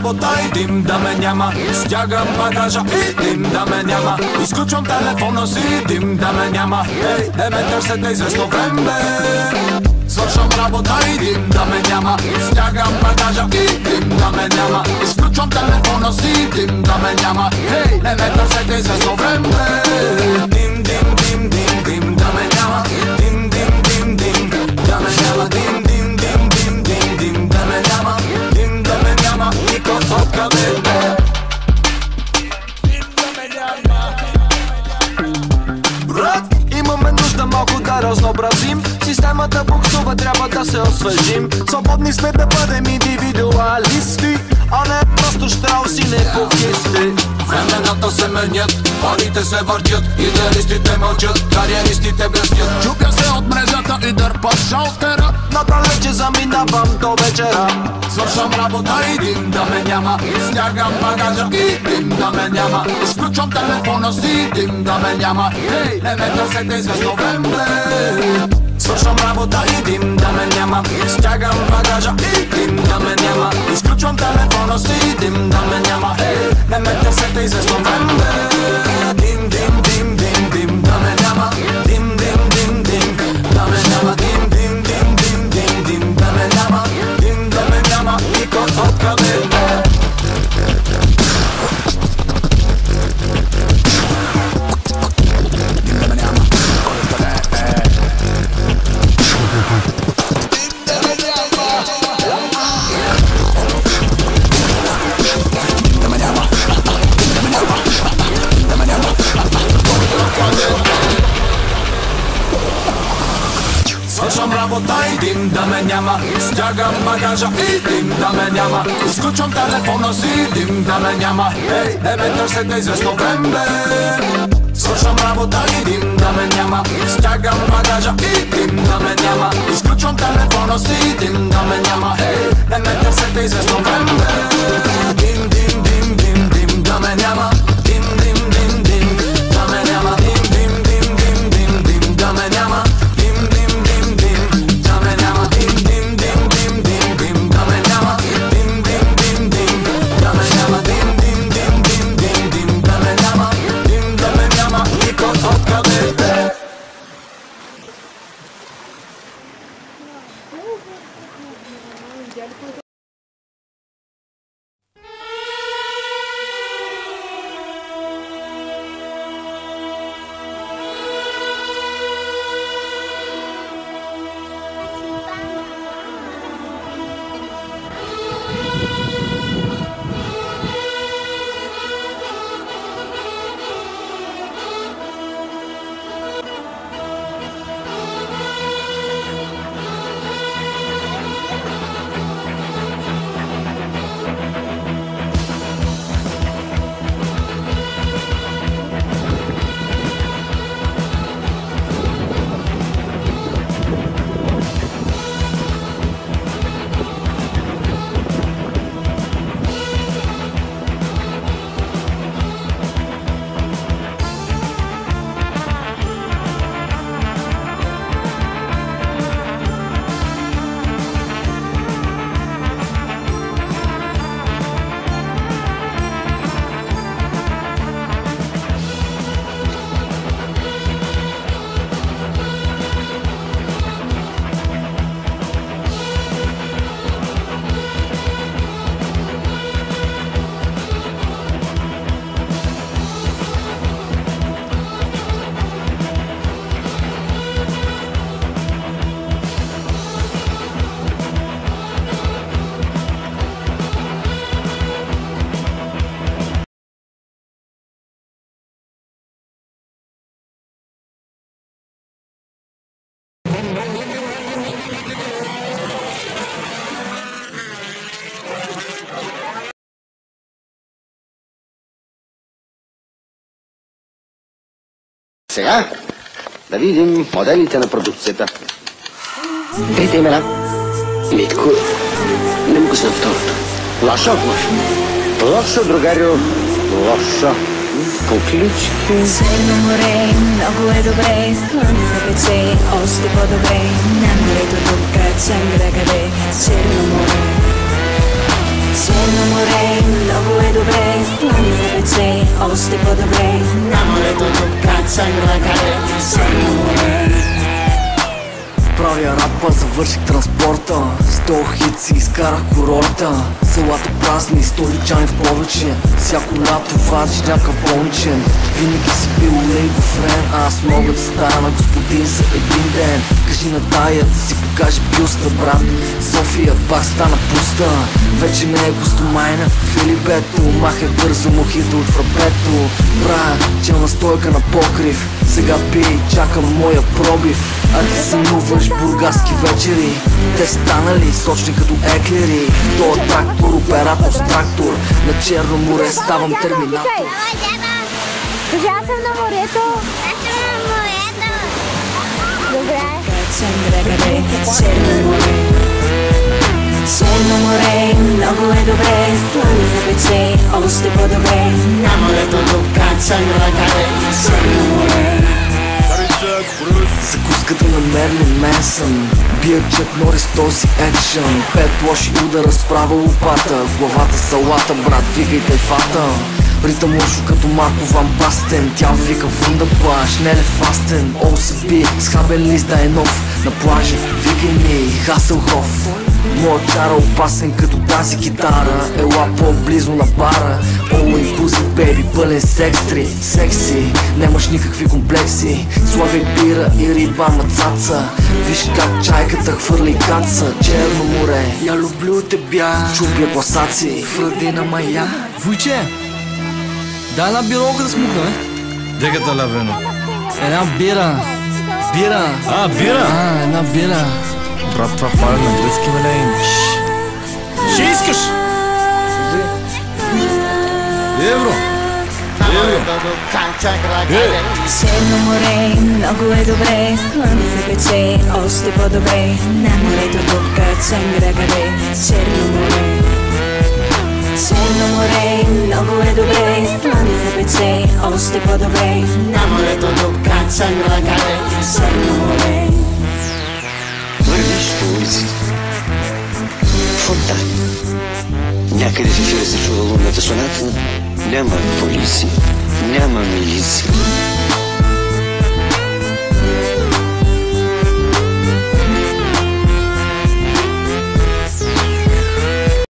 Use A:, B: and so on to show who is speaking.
A: работа и дим да ме няма. Стягам багажа и дим да ме няма. Изключвам телефона си, дим да ме няма. Ей, не ме търсете известно време. Свършвам работа и дим да ме няма. Стягам багажа и дим да ме няма. Изключвам телефона си, дим да ме няма. Ей, не ме търсете известно време. Дим, дим, дим, дим, дим да ме няма. Дим, дим, дим, дим да ме няма. Дим, дим, дим, дим, дим, дим да ме няма. Дим да ме няма, никой откъде не. Дим да ме няма. Брат, имаме нужда малко да разнообразим. Системата буксува, трябва да се освежим. Свободни сме да бъдем индивидуалисти, а не просто щрауси непокисти. Времената се менят, парите се въртят, идеалистите мълчат, кариеристите блестят. Чупя се от мрежата и дърпат шалтера. Надалече заминавам до вечера. Свършвам работа и дим да ме няма. Стягам багажа и дим да ме няма. Изключвам телефона си, дим да ме няма. Ей, не ме търсете известно време. Свършвам работа и дим да ме няма. Стягам багажа и дим да ме няма. Изключвам телефона си, дим да ме няма. Ей, не ме търсете известно време. Дим, дим, дим, дим, дим да ме няма. Дим, дим, дим, дим да ме няма. Дим, дим, дим, дим, дим, дим да ме няма. Дим да ме няма, никой откъде не. Свършвам работа и дим да ме няма. Стягам багажа и дим да ме няма. Изключвам телефона си, дим да ме няма. Ей, не ме търсете известно време. Свършвам работа и дим да ме няма. Стягам багажа и дим да ме няма. Изключвам телефона си, дим да ме няма. Ей, не ме търсете известно време. Дим, дим, дим, дим, дим да ме няма. Дим, дим, дим, дим да ме няма. Дим, дим, дим, дим, дим, дим да ме няма.
B: Сега да видим моделите на продукцията. Трите имена. Митко. Не му късна второто. Лошо. Лошо, другарю. Лошо. Поклички.
C: Черно море, много е добре. Слънце пече, още по-добре. На морето тук, чангра къде. Черно море. Черно море, много е добре, слънце пече, още по-добре. На морето тук кача накъде, черно море.
D: Правя рапа, завърших транспорта, 100 хит си изкарах курорта. Селата празни, столичани в повече, всяко лято вадиш някакъв болничен. Винаги си бил лейбов френ, аз мога да стана господин за един ден. Кажи на тая да си покаже бюста, брат. София пак стана пуста, вече не е гостомайна. Филипето, махай бързо мухите от фрапето. Брат, челна стойка на покрив, сега пий, чакам моя пробив. А ти сънуваш бургаски вечери, те станали сочни като еклери. Това трактор, оператор с трактор, на Черно море ставам терминатор.
E: Кажи, аз съм на морето. Аз съм на морето. Добре.
C: Черно море. Черно море, много е добре, слънце пече, още по-добре. На морето тук кача накъде, Черно море.
D: Закуската на Мерлин Менсън, бия Чак Норис този екшън. 5 лоши удара с права лопата, в главата салата, брат, викай тайфата. Ритъм лошо като Марко Ван Бастен, тя вика вундапаш, не е фастен. OCB, схабен лист да е нов, на плажа, викай ми Хасълхоф. Моят чара опасен като тази китара, ела по-близо на бара. All inclusive baby, пълен секстри, секси, нямаш никакви комплекси. Слагай бира и риба на цаца, виж как чайката хвърли каца. Черно море, я люблю тебя, чупя гласаци в родина моя.
F: Вуйче, дай една биролка да смукна, бе.
G: Деката лавено.
F: Една бира. Бира.
G: А, бира?
F: Една бира.
G: Брат, това пали на гръцки, бе. Ще искаш? Евро.
C: Черно море, много е добре, слънце пече, още по-добре. На морето тук кача накъде, Черно море. Черно море, много е добре, слънце пече, още по-добре. На морето тук кача накъде, Черно море.
B: Вървиш по улиците. Фонтани. Някъде в ефира се чува лунната соната. Няма полиция, няма милиция.